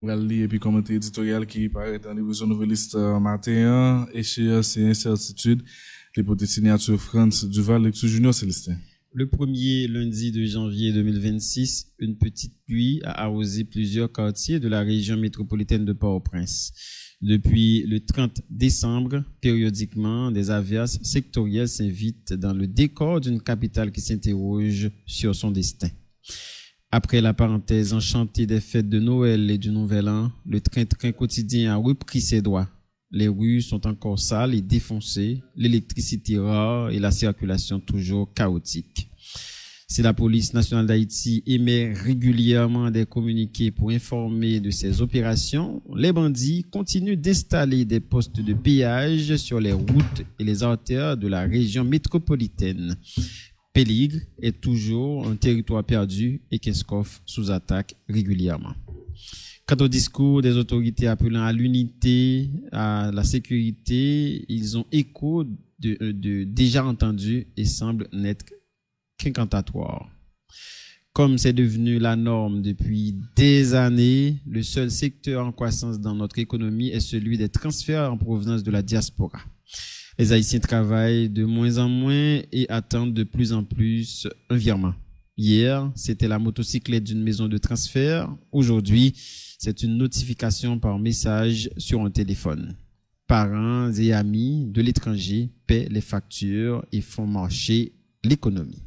Et puis commentaire éditorial qui paraît dans l'évolution nouvelliste matin, échéance et incertitude, l'hypothèse signature France Duval, lecture junior Célestin. Le premier lundi de janvier 2026, une petite pluie a arrosé plusieurs quartiers de la région métropolitaine de Port-au-Prince. Depuis le 30 décembre, périodiquement, des averses sectorielles s'invitent dans le décor d'une capitale qui s'interroge sur son destin. Après la parenthèse enchantée des fêtes de Noël et du Nouvel An, le train-train quotidien a repris ses droits. Les rues sont encore sales et défoncées, l'électricité rare et la circulation toujours chaotique. Si la police nationale d'Haïti émet régulièrement des communiqués pour informer de ses opérations, les bandits continuent d'installer des postes de péage sur les routes et les artères de la région métropolitaine. Péligre est toujours un territoire perdu et Kinskov sous attaque régulièrement. Quant au discours des autorités appelant à l'unité, à la sécurité, ils ont écho de déjà entendus et semblent n'être qu'incantatoires. Comme c'est devenu la norme depuis des années, le seul secteur en croissance dans notre économie est celui des transferts en provenance de la diaspora. Les Haïtiens travaillent de moins en moins et attendent de plus en plus un virement. Hier, c'était la motocyclette d'une maison de transfert. Aujourd'hui, c'est une notification par message sur un téléphone. Parents et amis de l'étranger paient les factures et font marcher l'économie.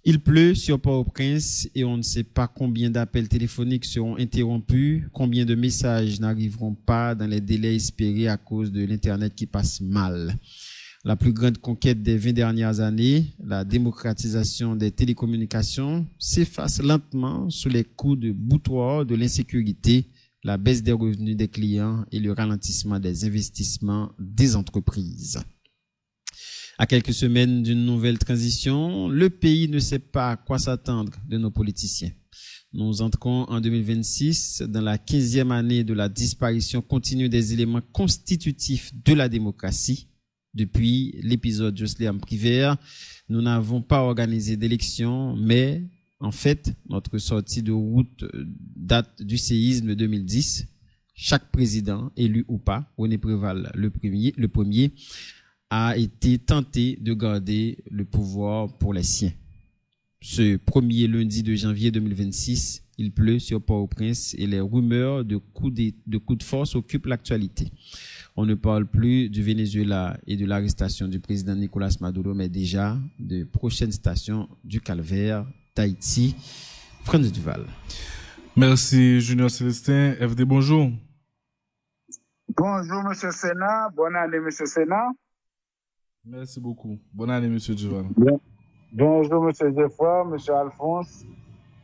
Il pleut sur Port-au-Prince et on ne sait pas combien d'appels téléphoniques seront interrompus, combien de messages n'arriveront pas dans les délais espérés à cause de l'Internet qui passe mal. La plus grande conquête des 20 dernières années, la démocratisation des télécommunications, s'efface lentement sous les coups de boutoir de l'insécurité, la baisse des revenus des clients et le ralentissement des investissements des entreprises. À quelques semaines d'une nouvelle transition, le pays ne sait pas à quoi s'attendre de nos politiciens. Nous entrons en 2026 dans la 15e année de la disparition continue des éléments constitutifs de la démocratie. Depuis l'épisode Josliam Privert, nous n'avons pas organisé d'élection, mais en fait, notre sortie de route date du séisme 2010. Chaque président, élu ou pas, René Préval le premier, a été tenté de garder le pouvoir pour les siens. Ce premier lundi de janvier 2026, il pleut sur Port-au-Prince et les rumeurs de coups de force occupent l'actualité. On ne parle plus du Venezuela et de l'arrestation du président Nicolas Maduro, mais déjà de prochaines stations du calvaire d'Haïti. France Duval. Merci Junior Célestin. FD, bonjour. Bonjour Monsieur Sénat, bonne année Monsieur Sénat. Merci beaucoup. Bonne année Monsieur Duval. Bien. Bonjour Monsieur Geoffroy, Monsieur Alphonse,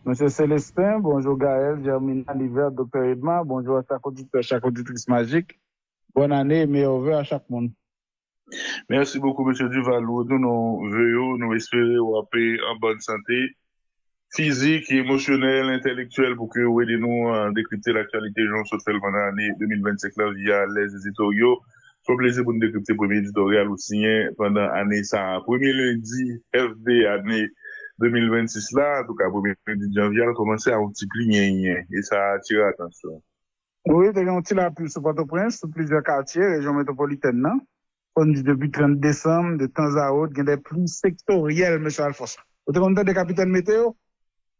Monsieur Célestin, bonjour Gaël, Germina, Liver, Dr. Edma, bonjour à chaque auditrice magique. Bonne année et meilleurs vœux à chaque monde. Merci beaucoup, M. Duval. Nous voulons nous espérer en bonne santé physique, émotionnelle, intellectuelle pour que vous aidez-nous à décrypter l'actualité Jean Sautel pendant l'année 2025 là, via les éditoriaux. C'est un plaisir pour nous décrypter le premier éditorial aussi pendant l'année ça. Premier lundi FD année 2026 là, en tout cas, premier lundi de janvier, a commencé à un petit client et ça a attiré l'attention. Oui, il y a un petit lapsus sur Port-au-Prince, sur plusieurs quartiers, région métropolitaine, non? On dit depuis 30 décembre, de temps à autre, il y a des pluies sectorielles, M. Alphonse. Vous êtes content des capitaines météo?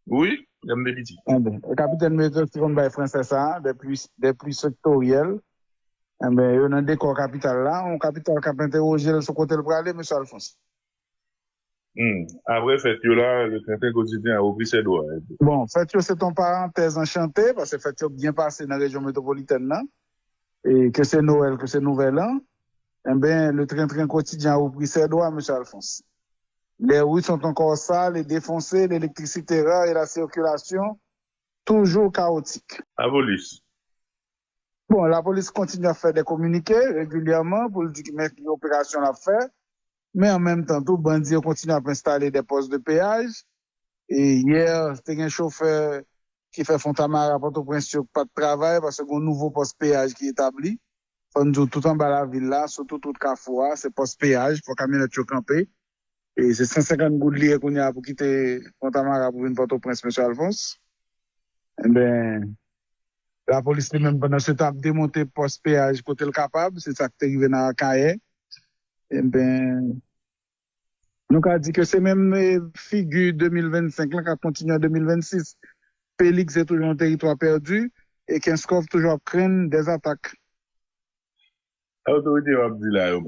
Oui, il y a des petits. Le capitaine météo, c'est comme le français, ça, des pluies sectorielles. Il y a un décor capital là, un capital qui a interrogé sur côté le bralé, M. Alphonse. Après, fête là, le train quotidien a repris ses droits. Bon, fête c'est une parenthèse enchantée, parce que fête bien passé dans la région métropolitaine là, et que c'est Noël, que c'est Nouvel An. Eh bien, le train quotidien a repris ses droits, M. Alphonse. Les routes sont encore sales et défoncées, l'électricité rare et la circulation toujours chaotique. La police. Bon, la police continue à faire des communiqués régulièrement pour dire que l'opération l'a fait. Mais en même temps, tout bandit continue à installer des postes de péage. Et hier, c'était un chauffeur qui fait Fontamara à Port-au-Prince pas de travail parce qu'il y a un nouveau poste péage qui est établi. Faut nous tout en bas de la ville là, surtout tout Carrefour, c'est poste péage pour camionnettes camper. Et c'est 150 gouttes liées qu'on a pour quitter Fontamara pour venir Port-au-Prince, M. Alphonse. Eh ben, La police même pendant ce temps démonté poste péage côté le capable, c'est ça qui est arrivé dans la cahier. Eh ben, nous avons dit que c'est même figure 2025 là, qui continue en 2026. Félix est toujours un territoire perdu et Kinskov toujours craint des attaques. Autorité va dire là,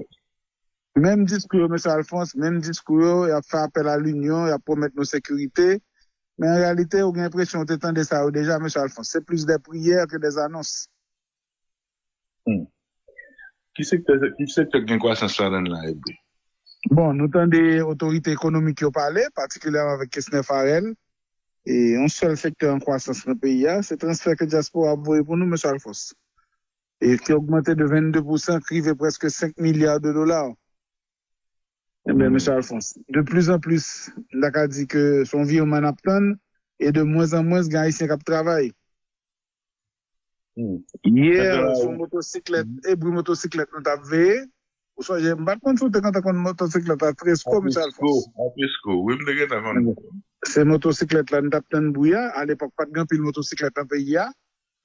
Même discours, M. Alphonse, même discours, il a fait appel à l'Union, il a promettre nos sécurités. Mais en réalité, on a l'impression que tu ça déjà, M. Alphonse. C'est plus des prières que des annonces. Qui c'est que tu as une croissance là dans la FB? Bon, nous avons des autorités économiques qui ont parlé, particulièrement avec Kessner Farel. Et un seul secteur en croissance dans le pays, c'est le transfert que Diaspora a envoyé pour nous, M. Alphonse. Et qui a augmenté de 22%, qui arrive presque 5 milliards de dollars. Eh bien, M. Alphonse, de plus en plus, il a dit que son virement n'a pas et de moins en moins, gars ici qui travaillent. Hier, son motocyclette, et bruit motocyclette, nous avons vu. Ou soit, j'ai pas contre quand on motocyclette à Tresco, M. Alphonse. À Tresco, oui, je me avant. Ces motocyclettes-là, nous avons bouillant. À l'époque, pas de grand pile motocyclette en pays.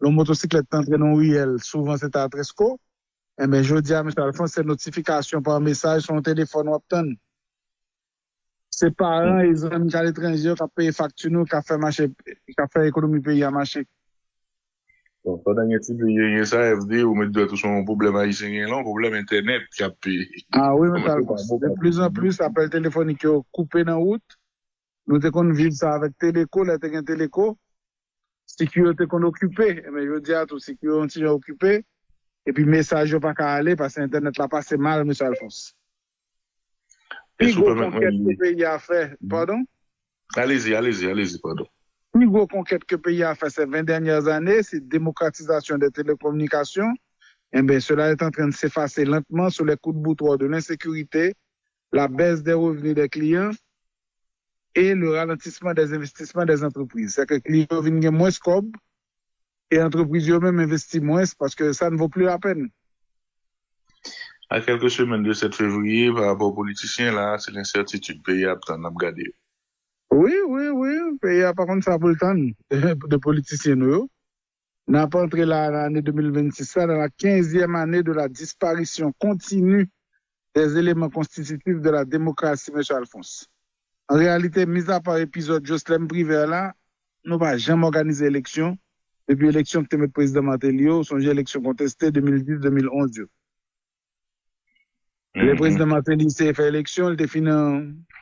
Le motocyclette entré dans Riel, souvent c'était à Tresco. Eh bien, je dis à M. Alphonse, c'est notification par message sur un téléphone Wapton. Ses parents, ils ont mis à l'étranger, qui ont payé facture, qui ont fait marché, qui ont fait économie pays à marché. Bon, pendant que il y a ça, FD, ou mettre tout son problème haïtien, un problème Internet qui a payé. Ah oui, M. Alphonse. De plus en plus, appel téléphonique qui ont coupé dans la route. Nous devons vivre ça avec Téléco, là, t'es un Téléco. Sécurité qu'on occupé. Mais je dis à tout, sécurité occupé. Et puis, message, pas qu'à aller parce que Internet l'a passé mal, M. Alphonse. Puis, gros conquête que le pays a fait, pardon? Allez-y, pardon. Puis, gros conquête que le pays a fait ces 20 dernières années, c'est démocratisation des télécommunications. Eh bien, cela est en train de s'effacer lentement sur les coups de boutoir de l'insécurité, la baisse des revenus des clients et le ralentissement des investissements des entreprises. C'est que les clients viennent moins scope et entreprises eux-mêmes investissent moins parce que ça ne vaut plus la peine. À quelques semaines de 7 février, par rapport aux politiciens, là, c'est l'incertitude. Pays a regardé. Oui. Le pays a par contre ça pour le temps de politiciens. Nous n'a pas entré l'année 2026, ça dans la 15e année de la disparition continue des éléments constitutifs de la démocratie, M. Alphonse. En réalité, mis à part l'épisode Jocelyn Privé là, nous n'avons jamais organisé l'élection. Depuis l'élection que le président Martelly, son élection contestée 2010-2011. Le président Martelly s'est fait élection, il définit,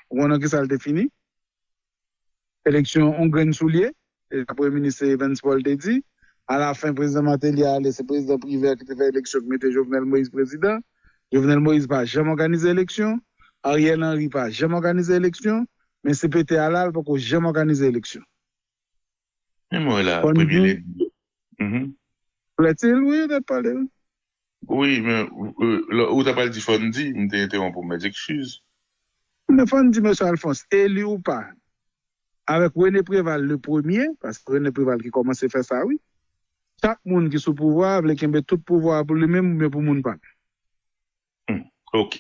on a que ça le définit. Élection, on gagne soulier. Et le premier ministre Evans Paul l'a dit. À la fin, le président Martelly a allé, c'est le président privé qui a fait l'élection, qui mettait Jovenel Moïse président. Jovenel Moïse n'a jamais organisé l'élection. Ariel Henry n'a jamais organisé l'élection. Mais CPT Alal n'a jamais organisé l'élection. Et moi, là, premier. Plaît-il, oui, de parler? Oui, mais où t'as pas dit Fondi, il m'a interrompu pour mes excuses. Mais Fondi, M. Alphonse, élu ou pas, avec René Préval le premier, parce que René Préval qui commence à faire ça, oui, chaque monde qui est sous pouvoir, veut qu'il ait tout pouvoir pour lui-même, mais pour le monde pas. Ok.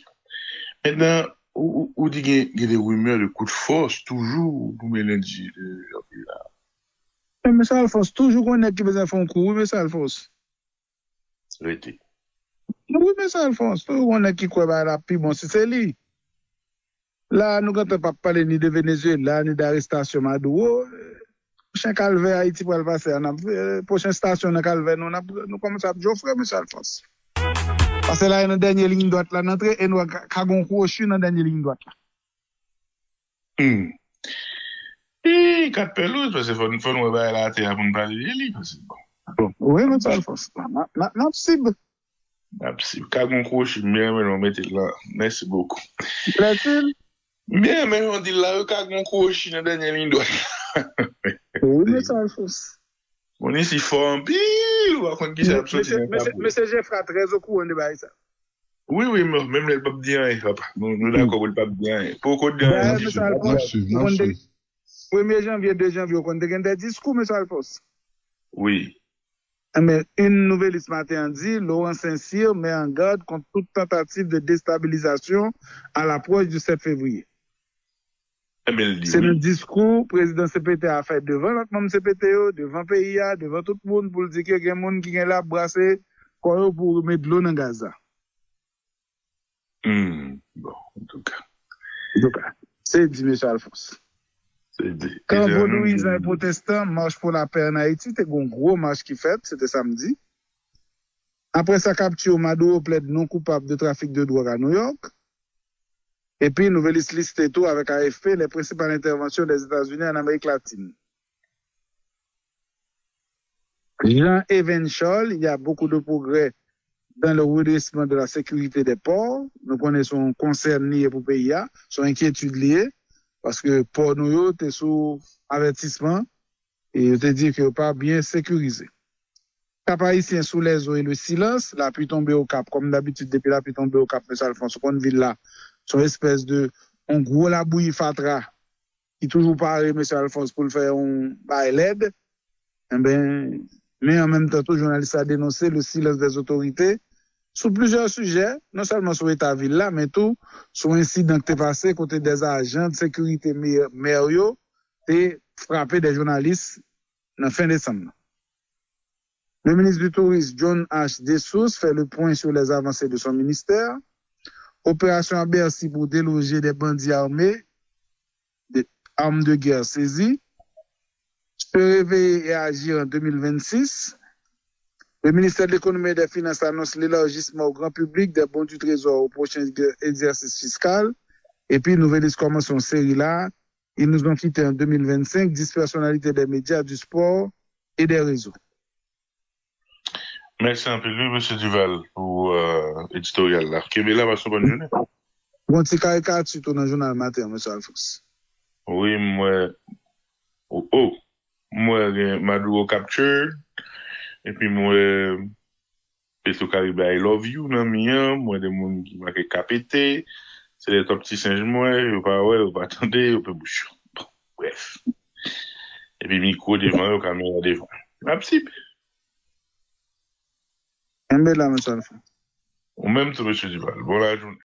Maintenant, où dit qu'il y a des rumeurs de coups de force, toujours, pour Mélenchon, là. Mais M. Alphonse, toujours qu'on est qui besoin faire un coup, oui, M. Alphonse. Arrêtez. Oui, M. Alphonse, toujours qu'on est qui croit la plus bon, c'est lui. Là, nous ne pas parler ni de Venezuela, ni d'arrestation Maduro. Prochain calvaire Haïti pour le passer. Prochaine station de calvaire, nous commençons à Geoffrey, M. Alphonse. Parce que là, il y a une dernière ligne droite là, l'entrée, et nous avons un couche dans la dernière ligne droite là. Et 4 pelouses, parce qu'il faut nous faire la terre pour nous parler de lui. Bon. Oui, M. Alphonse. Non, cible. Kagon couche, bien, mais on met là. Merci beaucoup. Plaît-il? Bien, mais on dit là, Kagon couche dans la dernière ligne droite. Oui, M. Alphonse. On est si fort en pile, ou à contre qui c'est absolument. Monsieur Jeffra, très au courant de ça. Oui, même le pape dit rien, papa. Nous d'accord pour le pape dit rien. Pourquoi dire rien? M. Alphonse. 1er janvier, 2 janvier, on a des discours, M. Alphonse. Oui. Mais une nouvelle ce matin dit, Laurent Saint-Cyr met en garde contre toute tentative de déstabilisation à l'approche du 7 février. C'est le discours président CPT a fait devant notre membre CPTO, devant PIA, devant tout le monde pour dire qu'il y a des gens qui sont là brassé pour mettre de l'eau dans Gaza. Bon, en tout cas. C'est dit, M. Alphonse. Quand Vaudouisans et protestants marchent pour la paix en Haïti, c'était un gros marche qui fait, c'était samedi. Après sa capture, Maduro plaide non coupable de trafic de drogue à New York. Et puis, nouvelle liste tout avec AFP, les principales interventions des États-Unis en Amérique latine. Jean Evenchol, il y a beaucoup de progrès dans le redressement de la sécurité des ports. Nous connaissons concern lié pour PIA, son inquiétude liée, parce que port nous est sous avertissement et je te dis que pas bien sécurisé. Cap haïtien sous les eaux et le silence, la pluie tombée au Cap, comme d'habitude depuis la pluie tombée au Cap, M. Alphonse, qu'on ville là, son espèce de, on gros la bouillie fatra, qui toujours parle, M. Alphonse, pour le faire un bail l'aide, mais en même temps, tout journaliste a dénoncé le silence des autorités sur plusieurs sujets, non seulement sur l'État-ville là, mais tout sur incident qui est passé côté des agents de sécurité mériaux et frappé des journalistes en fin décembre. Le ministre du Tourisme, John H. Dessous, fait le point sur les avancées de son ministère. Opération à Bercy pour déloger des bandits armés, des armes de guerre saisies. Se réveiller et agir en 2026. Le ministère de l'Économie et des Finances annonce l'élargissement au grand public des bons du Trésor au prochain exercice fiscal. Et puis, nouvelle liste commence en série là. Ils nous ont quitté en 2025, 10 personnalités des médias, du sport et des réseaux. Merci un peu, M. Duval, pour l'éditorial là. Kébéla, passe une bonne journée. Bon, petit caricature dans le journal matin, M. Alphonse. Oui, moi, Maduro capture, et puis moi, Peso Caribe, I love you, nan miyan, moi, des gens qui m'a capété, c'est les top petits singes, moi, yo pas attendre, yo pas bouchon. Bon, bref. Et puis, micro devant, yo caméra devant. Un petit peu. Un bel là, M. Alphonse. Ou même tout, M. Duval. Bon la journée.